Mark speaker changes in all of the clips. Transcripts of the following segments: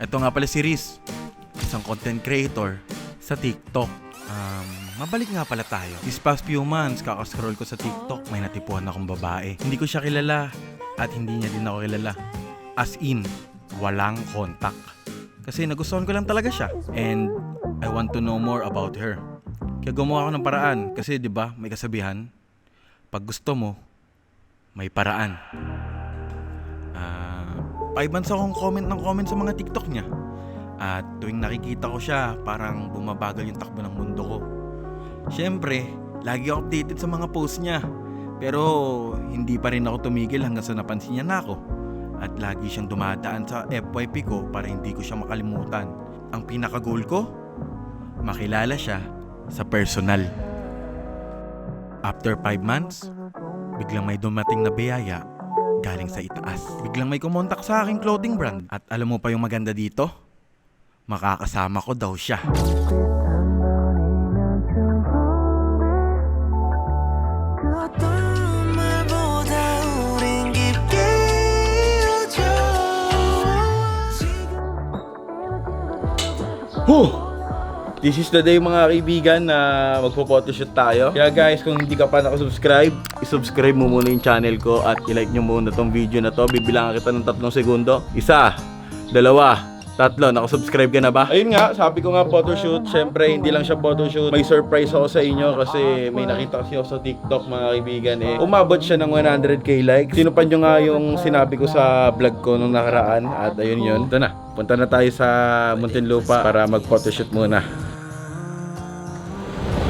Speaker 1: Ito nga pala si Riz, isang content creator sa TikTok. Mabalik nga pala tayo. These past few months, kakascroll ko sa TikTok, may natipuan akong babae. Hindi ko siya kilala at hindi niya din ako kilala. As in, walang contact. Kasi nagustuhan ko lang talaga siya. And I want to know more about her. Kaya gumawa ako ng paraan. Kasi 'di ba, may kasabihan, pag gusto mo, may paraan. 5 months akong comment sa mga TikTok niya. At tuwing nakikita ko siya, parang bumabagal yung takbo ng mundo ko. Siyempre, lagi ako updated sa mga post niya. Pero hindi pa rin ako tumigil hanggang sa napansin niya na ako. At lagi siyang dumadaan sa FYP ko para hindi ko siya makalimutan. Ang pinaka-goal ko, makilala siya sa personal. After 5 months, biglang may dumating na biyaya galing sa itaas. Biglang may kumontak sa aking clothing brand. At alam mo pa yung maganda dito? Makakasama ko daw siya. This is the day mga kaibigan na magpo-photoshoot tayo. Kaya guys, kung hindi ka pa nakasubscribe, isubscribe mo muna yung channel ko at ilike nyo muna tong video na to. Bibilangan kita ng 3 segundo. 1, 2, 3. Nakasubscribe ka na ba? Ayun nga, sabi ko nga photoshoot. Siyempre, hindi lang siya photoshoot. May surprise ako sa inyo kasi may nakita kasi ako sa TikTok mga kaibigan. Umabot siya ng 100k likes. Sinupan nyo nga yung sinabi ko sa vlog ko nung nakaraan. At ayun yun. Ito na. Punta na tayo sa Muntinlupa para mag-photoshoot muna.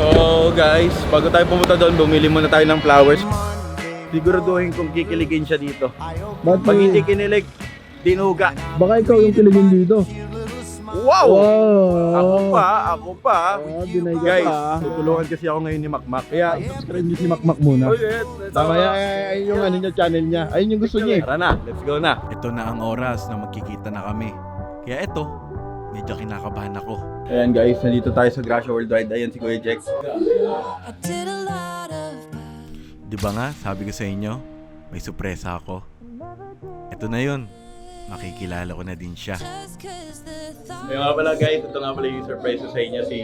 Speaker 1: So guys, bago tayo pumunta doon, bumili muna tayo ng flowers. Siguraduhin kung kikiligin siya dito. Pag hindi kinilig, dinuga.
Speaker 2: Baka ikaw yung kiligin dito.
Speaker 1: Wow!
Speaker 2: Wow!
Speaker 1: Ako pa.
Speaker 2: Dinay ka
Speaker 1: Guys,
Speaker 2: pa.
Speaker 1: tutulungan kasi ako ngayon ni Makmak.
Speaker 2: Kaya i-subscribe niyo si Makmak muna. Tama yan, ayun yung ano niya, channel niya. Ayun yung gusto niya eh.
Speaker 1: Tara na, let's go na. Ito na ang oras na magkikita na kami. Kaya ito, medyo kinakabahan ako. Ayan guys, nandito tayo sa Gracia Worldwide. Ayan si Kuya Jex. Di ba nga, sabi ko sa inyo, may sorpresa ako. Ito na yun. Makikilala ko na din siya. Kaya nga pala guys, ito nga pala yung surprise ko sa inyo, si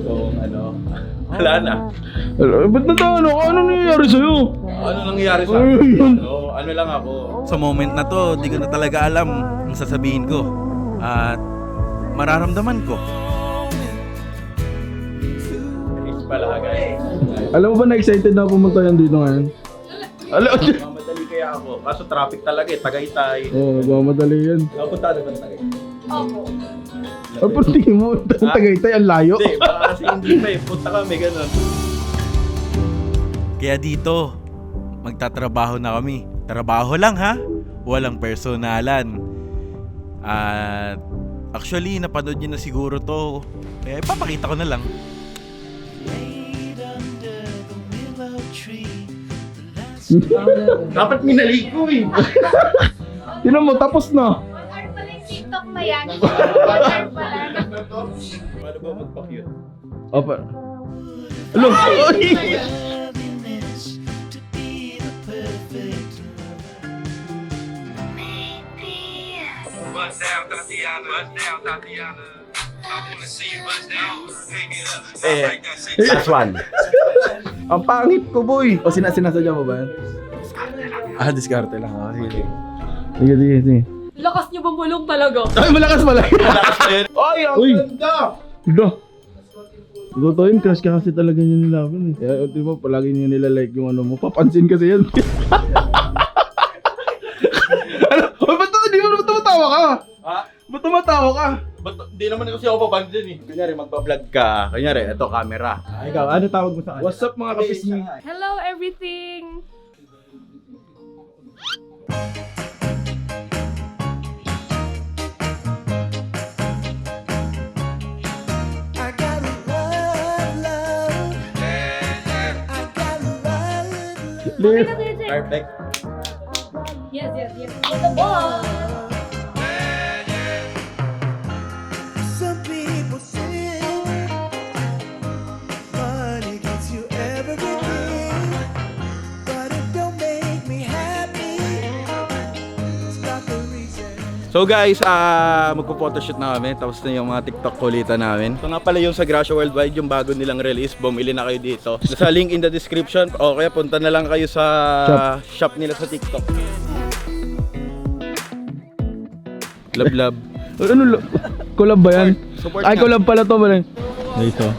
Speaker 1: so, wala na.
Speaker 2: Ba't ano nangyayari sa'yo?
Speaker 1: Ano nangyayari sa
Speaker 2: Ay,
Speaker 1: akin?
Speaker 2: yun.
Speaker 1: Ano lang ako. Sa moment na to, di ko na talaga alam ang sasabihin ko. At mararamdaman ko. Is pala guys.
Speaker 2: Alam mo ba na-excited na pumunta yan dito ngayon?
Speaker 1: Mamadali kaya ako. Kaso traffic talaga eh. Tagaytay.
Speaker 2: Oo, magmamadali yan.
Speaker 1: Napunta na ba ng Tagaytay?
Speaker 3: Opo.
Speaker 2: Pero tingin mo, Tagaytay, ang layo.
Speaker 1: Hindi, baka kasi hindi pa eh. Punta kami, ganun. Kaya dito, magtatrabaho na kami. Trabaho lang ha. Walang personalan. At actually, napanood nyo na siguro to. Kaya ipapakita ko na lang. Dapat minaligo eh.
Speaker 2: Tinan mo, tapos na.
Speaker 3: Mag-art pala yung TikTok na yan. Mag-art pala.
Speaker 1: Paano ba magpa-cute?
Speaker 2: Opa. Hello.
Speaker 4: Bust down, Tatiana. Bust down, Tatiana. I wanna see you bust down. Hang it up. Like that shit.
Speaker 1: Last one.
Speaker 2: Ang pangit ko, boy. O sinasadya mo ba yan? Diskarte lang. Sige. Sige.
Speaker 3: Lakas niyo bumulong talaga.
Speaker 2: Ay, malakas pala.
Speaker 1: Ay, ang
Speaker 2: Uy.
Speaker 1: ganda!
Speaker 2: Ito. Totoo yun, crush ka kasi talaga niya nilaban eh. Kaya di ba, palagi niya nilalike yung ano mo. Papansin kasi yan. Ano? Ba't tumatawa ka?
Speaker 1: Ha?
Speaker 2: Ba't tumatawa ka?
Speaker 1: Ba't di naman kasi ako papansin eh. Kunyari, magpa-vlog ka. Kunyari, ito camera.
Speaker 2: Ikaw, ano tawag mo sa kanya? What's up mga kapisngi?
Speaker 3: Hello everything.
Speaker 2: Live.
Speaker 1: Perfect.
Speaker 3: Yes. With the ball.
Speaker 5: Some people say money gets you everything, but it don't make me happy. It's not the reason.
Speaker 1: So guys, magpo-photoshoot na kami. Tapos na yung mga TikTok kulitan namin. So nga pala yung sa Gracia Worldwide, yung bago nilang release. Bumili na kayo dito. Nasa link in the description. O kaya punta na lang kayo sa shop nila sa TikTok. Love.
Speaker 2: Ano? Collab ba yan?
Speaker 1: Support
Speaker 2: Ay,
Speaker 1: nga.
Speaker 2: collab pala to. Nice oh.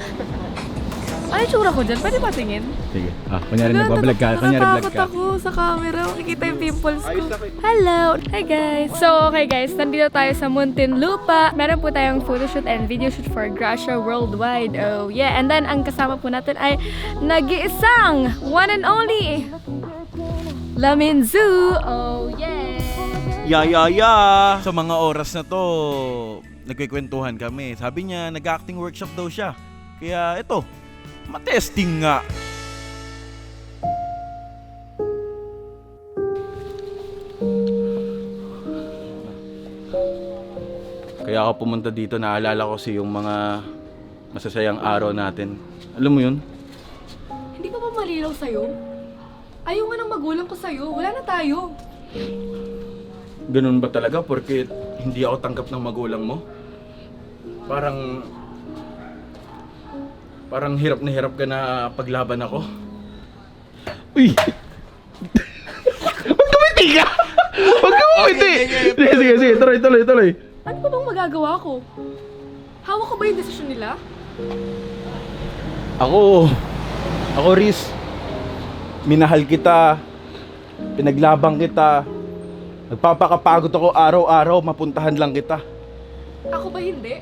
Speaker 3: Ano yung tsura ko dyan? Pwede ba tingin?
Speaker 2: Sige. Kunyari nagbablog ka. Kunyari vlog
Speaker 3: Natatakot
Speaker 2: ka.
Speaker 3: ako sa camera. Nakikita yung pimples ko. Hello! Hi guys! So, okay guys. Nandito tayo sa Muntinlupa. Meron po tayong photoshoot and video shoot for Gracia Worldwide. Oh yeah. And then, ang kasama po natin ay nag-iisang one and only Lamin Zoo. Oh yeah!
Speaker 1: Sa mga oras na to, nagkikwentuhan kami. Sabi niya, nag-acting workshop daw siya. Kaya ito, matesting nga. Kaya ako pumunta dito, naalala ko yung mga masasayang araw natin. Alam mo yun?
Speaker 3: Hindi pa ba malinaw sa'yo? Ayaw nga ng magulang ko sa'yo. Wala na tayo.
Speaker 1: Ganun ba talaga? Porque hindi ako tanggap ng magulang mo? Parang hirap na hirap ka na paglaban ako.
Speaker 2: Uy! Ba't kumiti ka? Ba't kumiti? Sige. Tuloy.
Speaker 3: Ano pa bang magagawa ko? Hawak ko ba yung desisyon nila?
Speaker 1: Ako, Riz, minahal kita, pinaglabang kita, nagpapakapagod ako araw-araw, mapuntahan lang kita.
Speaker 3: Ako ba hindi?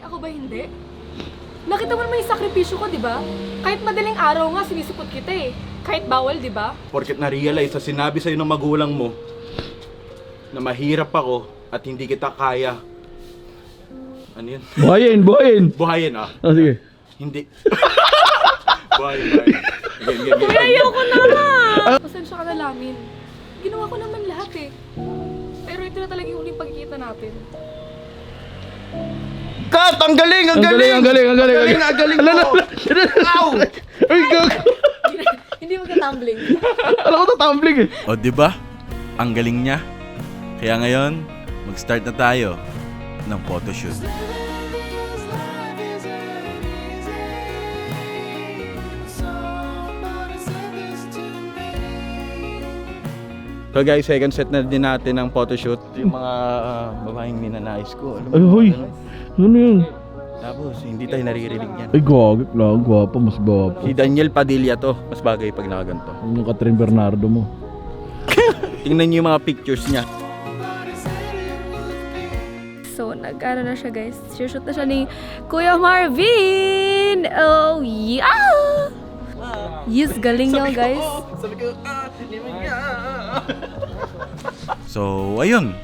Speaker 3: Nakita mo naman yung sakripisyo ko, di ba? Kahit madaling araw nga, sinisipot kita eh. Kahit bawal, di ba?
Speaker 1: Porket na-realize sa sinabi sa'yo ng magulang mo na mahirap ako at hindi kita kaya. Ano yun?
Speaker 2: Buhayin.
Speaker 1: Buhayin ah.
Speaker 2: Sige.
Speaker 1: Hindi. Buhayin. Game.
Speaker 3: Ayoko na nga! Pasensya ka na, Lamin. Ginawa ko naman lahat eh. Pero ito na talaga yung huling pagkikita natin.
Speaker 1: Kat! Ang galing!
Speaker 2: Ang galing mo!
Speaker 1: Ow!
Speaker 2: Ay, gag!
Speaker 3: Hindi magka-tumbling.
Speaker 2: Alam ko tumbling eh.
Speaker 1: O diba? Ang galing niya. Kaya ngayon, mag-start na tayo ng photoshoot. So guys, second set na din natin ng photoshoot. Yung mga babaeng ninanais ko. Alam mo,
Speaker 2: Ay, hoy!
Speaker 1: ganun.
Speaker 2: Ano yun?
Speaker 1: Tapos, hindi tayo naririnig yan.
Speaker 2: Ay, gagik lang. Gwapo, mas gwapo.
Speaker 1: Si Daniel Padilla to. Mas bagay pag nakaganto.
Speaker 2: Yung Catherine Bernardo mo.
Speaker 1: Tingnan niyo yung mga pictures niya.
Speaker 3: So, nag-ano na siya guys. Shoot na siya ni Kuya Marvin! Oh, yeah! Yes, galing niya guys.
Speaker 1: So, ayun.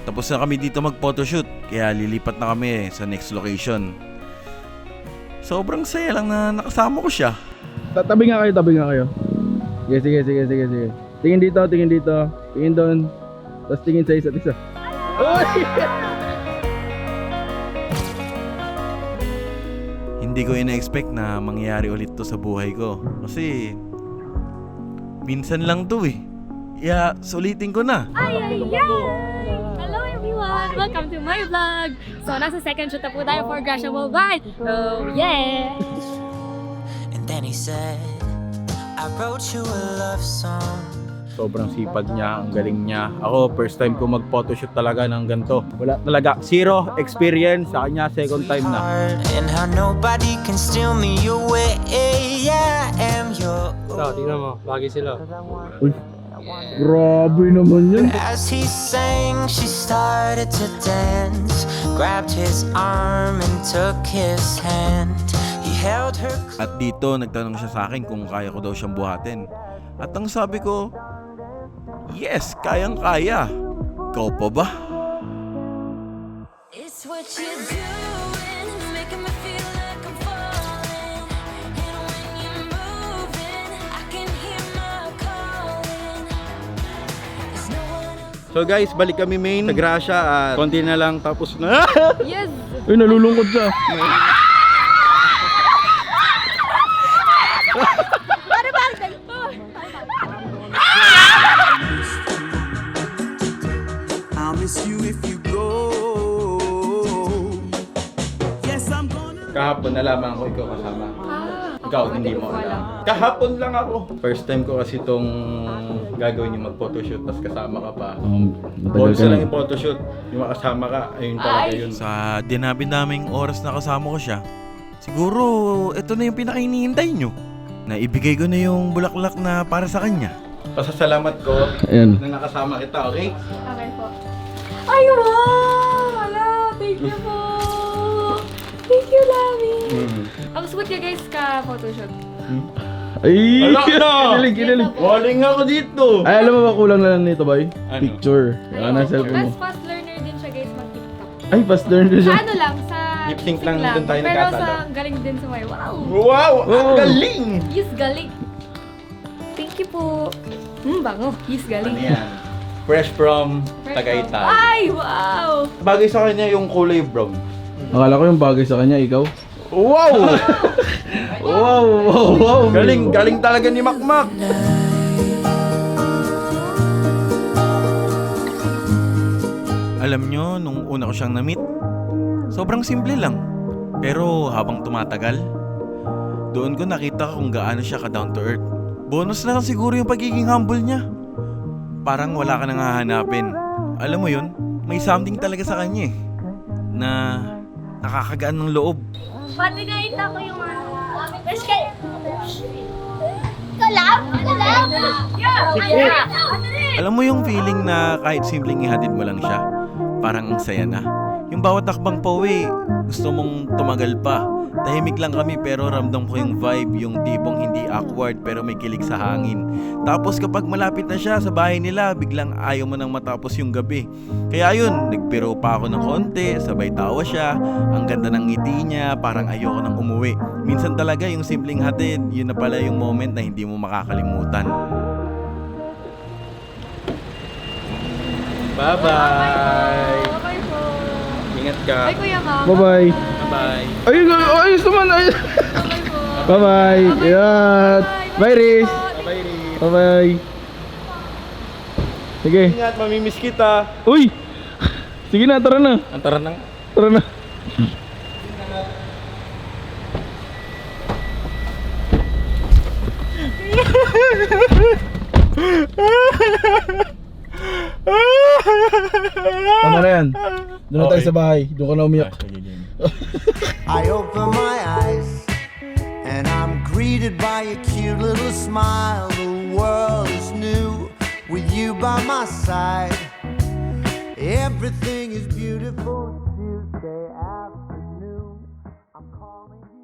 Speaker 1: Tapos na kami dito mag-photoshoot. Kaya lilipat na kami sa next location. Sobrang saya lang na nakasama ko siya.
Speaker 2: Tabi nga kayo. Sige. Tingin dito. Tingin doon. Tapos tingin sa isa't isa.
Speaker 1: Hindi ko ina-expect na mangyayari ulit to sa buhay ko. Kasi, minsan lang to eh. Kaya, sulitin ko na.
Speaker 3: Ay! Hello everyone! Welcome to my vlog! So, nasa second shoot na po tayo for Gracia Worldwide. Oh, yeah!
Speaker 5: And then he said, I wrote you a love song.
Speaker 1: Sobrang sipag niya, ang galing niya. Ako, first time ko mag-photoshoot talaga ng ganito. Wala talaga, zero experience. Sa kanya, second time na.
Speaker 5: And how nobody can steal me away. I am your.
Speaker 6: Tingnan mo, bagay sila.
Speaker 2: Uy, grabe naman yun.
Speaker 5: As he sang, she started to dance. Grabbed his arm and took his hand. He held her.
Speaker 1: At dito, nagtanong siya sa akin kung kaya ko daw siyang buhatin. At ang sabi ko, yes, kayang-kaya. Ikaw pa ba?
Speaker 7: It's what you're doing, making me feel like I'm falling. And when you're moving, I can hear my calling. There's no one else.
Speaker 1: So guys, balik kami main sa Gracia at konti na lang tapos na.
Speaker 3: Yes!
Speaker 2: Uy, nalulungkot siya.
Speaker 5: I'll miss you if you go.
Speaker 1: Kahapon nalaman ko ikaw kasama. Ikaw,
Speaker 3: ako,
Speaker 1: hindi
Speaker 3: ko
Speaker 1: mo
Speaker 3: po
Speaker 1: alam. Kahapon lang ako. First time ko kasi itong gagawin yung mag-photoshoot, tapos kasama ka pa.
Speaker 2: Matagal
Speaker 1: Bonus
Speaker 2: ka
Speaker 1: lang
Speaker 2: na.
Speaker 1: yung photoshoot. Yung makasama ka, ayun talaga
Speaker 3: Ay.
Speaker 1: yun.
Speaker 6: Sa dinami-daming oras na kasama ko siya, siguro ito na yung pinakainihintay nyo. Naibigay ko na yung bulaklak na para sa kanya.
Speaker 1: Pasasalamat ko
Speaker 2: Ayan.
Speaker 1: na nakasama kita, okay?
Speaker 3: Okay po. Ay, wow! Wala, thank you po. Thank you, Lami. Ang sweet niya guys ka photoshoot.
Speaker 2: Ay!
Speaker 1: Wala na!
Speaker 2: Kinilig.
Speaker 1: Waling ako dito!
Speaker 2: Ay, alam mo ba kulang na lang nito, boy?
Speaker 1: Ano?
Speaker 2: Picture. Saka na cellphone mo.
Speaker 3: Tapos fast learner din siya guys mag-TikTok.
Speaker 2: Ay, fast learn din
Speaker 3: Sa
Speaker 2: siya.
Speaker 3: ano lang, sa
Speaker 1: Lip sync lang, doon tayo
Speaker 3: Pero
Speaker 1: nagkatalo.
Speaker 3: sa galing din sa may wow.
Speaker 1: Wow! Ang galing!
Speaker 3: Yes, galing. Thank you po. Bango. Yes, galing.
Speaker 1: Ano yan? Fresh from Tagaytay.
Speaker 3: Ay, wow!
Speaker 1: Bagay sa kanya yung kulay brown.
Speaker 2: Akala ko yung bagay sa kanya, ikaw.
Speaker 1: Wow!
Speaker 2: Wow, wow, wow.
Speaker 1: Galing, galing talaga ni Makmak.
Speaker 6: Alam nyo, nung una ko siyang na-meet, sobrang simple lang. Pero habang tumatagal, doon ko nakita kung gaano siya ka-down to earth. Bonus na lang siguro yung pagiging humble niya. Parang wala ka nang hahanapin. Alam mo yun, may something talaga sa kanya eh, na nakakagaan ng loob.
Speaker 7: Pati nakita ko yung Best kayo. Collab? Collab? Yeah!
Speaker 6: Alam mo yung feeling na kahit simpleng ihatid mo lang siya, parang ang saya na. Yung bawat takbang pauwi, gusto mong tumagal pa. Tahimik lang kami pero ramdam ko yung vibe, yung tipong hindi awkward pero may kilig sa hangin. Tapos kapag malapit na siya sa bahay nila, biglang ayaw mo nang matapos yung gabi. Kaya yun, nagpiro pa ako ng konti, sabay tawa siya, ang ganda ng ngiti niya, parang ayoko nang umuwi. Minsan talaga yung simpleng hatid, yun na pala yung moment na hindi mo makakalimutan.
Speaker 1: Bye-bye!
Speaker 3: Okay po.
Speaker 1: Ingat ka.
Speaker 3: Bye, Kuya Kang.
Speaker 2: Bye-bye.
Speaker 1: Bye-bye.
Speaker 2: Ayun, ayos naman. Ayos.
Speaker 3: Bye po.
Speaker 2: Bye-bye. Yan. Bye, Riz.
Speaker 1: Bye-bye, Riz.
Speaker 2: Bye-bye. Sige.
Speaker 1: Ingat, mamimiss kita.
Speaker 2: Uy! Sige na, tara na.
Speaker 1: Antara nang.
Speaker 2: Tara na. Tama na yan. Doon na tayo sa bahay. Doon ka na umiyak.
Speaker 8: I open my eyes and I'm greeted by a cute little smile. The world is new with you by my side. Everything is beautiful Tuesday afternoon. I'm calling you.